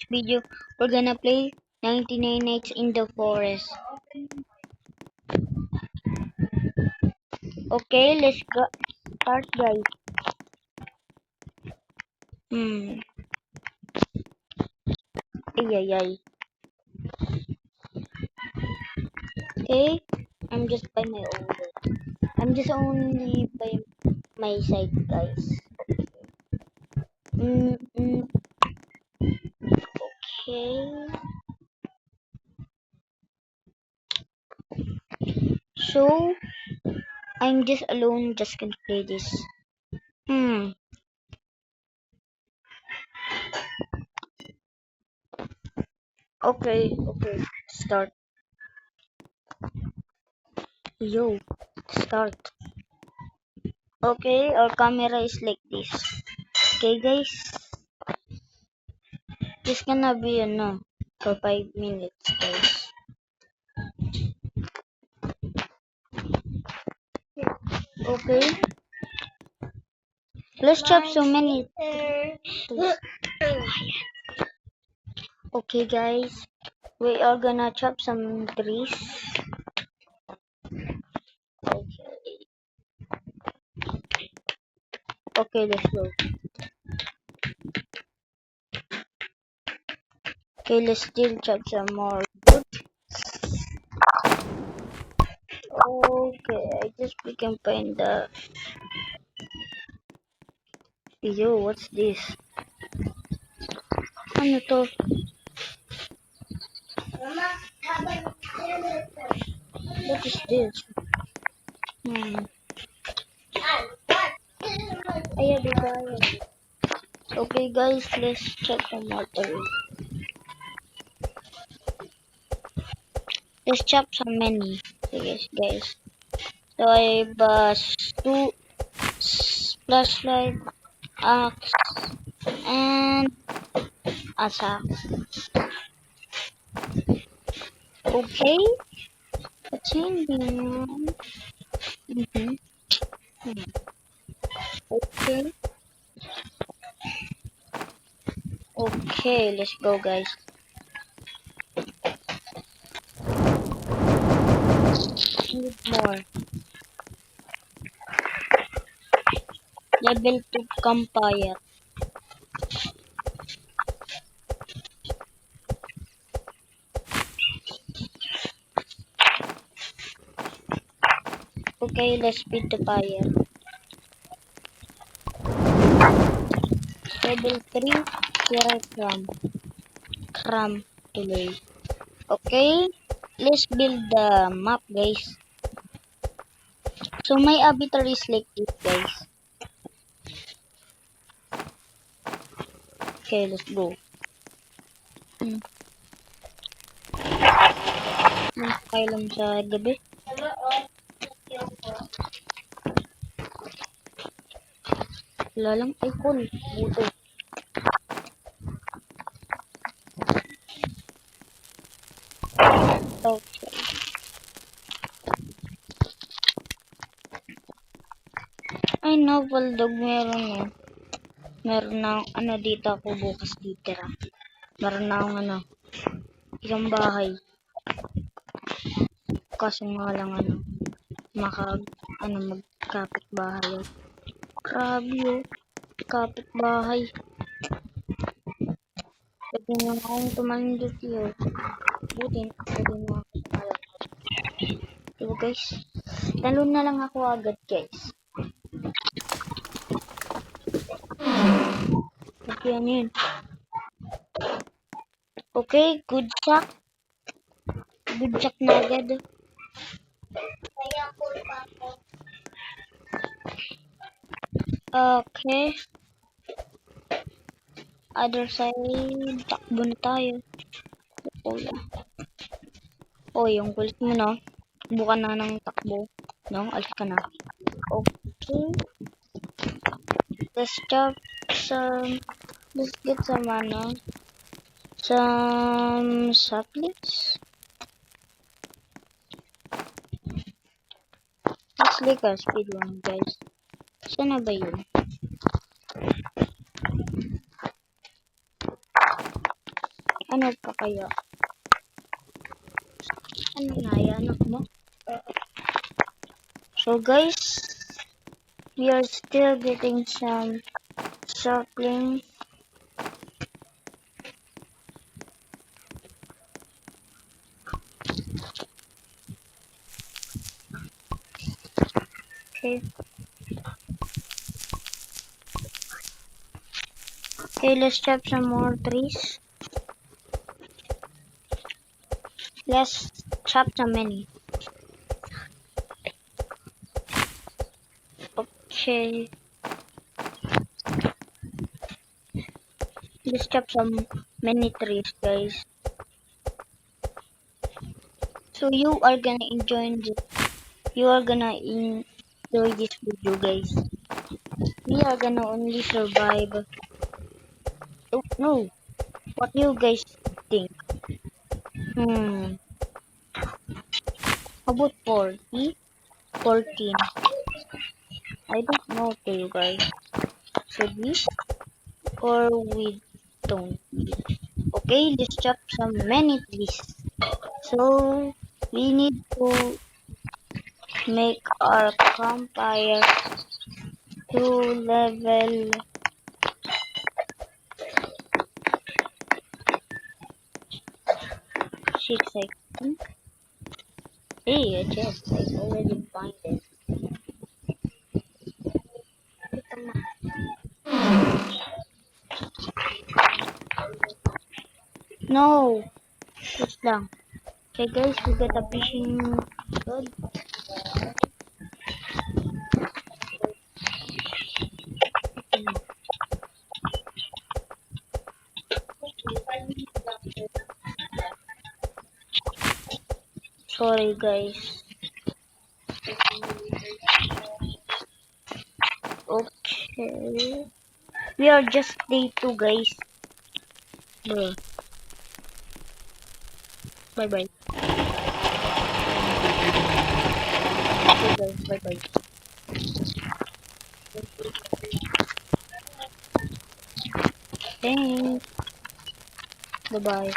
video, we're gonna play 99 Nights in the Forest. Okay, let's go. Start, guys. Hmm. Ay, ay, ay. Okay, I'm just by my own. I'm just only by my side, guys. Okay. So, I'm just alone, just gonna play this. Hmm. Okay, start. Yo, start. Okay, our camera is like this. Okay, guys. This gonna be for 5 minutes, guys. Okay. Let's chop so many. Okay, guys. We are gonna chop some trees. Okay. Okay, let's go. Okay, let's still chop some more wood. Okay, I just we can find the. Yo, what's this? Ano to? What is this? Ayan, diba? Okay, guys, let's check the water. Let's chop some many. Yes, guys. So I bust two flashlight, axe, and asa. Okay, what's in here? Okay, okay, let's go, guys. Need more. Level 2 campfire. Okay, let's feed the fire. Level 3 Kira Cram tuloy. Okay, let's build the map, guys. So my avatar is like this, guys. Okay, let's go. Nakakailam sa gabi. Wala lang icon. Buto. Okay. Ay, novel dog. Meron na dito ako bukas dito. Meron na akong isang bahay. Kaso nga lang magkapit bahay. Grabe kapit bahay. Pwede na akong tumandot yun. Buti din ako. Diba, guys? Talon na lang ako agad, guys. Okay, ano yun? Okay, good shot. Good shot na agad. Okay. Other side, takbo na tayo. Oh, yung kulit mo, no? Takbo ka na ng takbo. No? Alis ka na. Okay. Let's chop some... Let's get some saplings. Let's like a speed one, guys. Saan na ba yun? Ano pa kaya? Ano nga yan, anak mo? So guys, we are still getting some saplings. Okay. Okay, let's chop some more trees. Let's chop some many. Okay. Let's chop some many trees, guys. So you are gonna enjoy this. You are gonna enjoy this video, guys. We are gonna only survive. Oh no! What do you guys think? Hmm. How about 40? 14. I don't know to you guys. Should we? Or we don't? Okay, let's chop some many trees. So we need to make our campfire to level 6, I think. Hey, a chest. I already find it. No! Wait lang. Okay guys, we got a fishing rod. Sorry guys. Okay. We are just day 2 guys. Bro. Bye bye. Okay guys, bye bye. Thanks. Bye bye.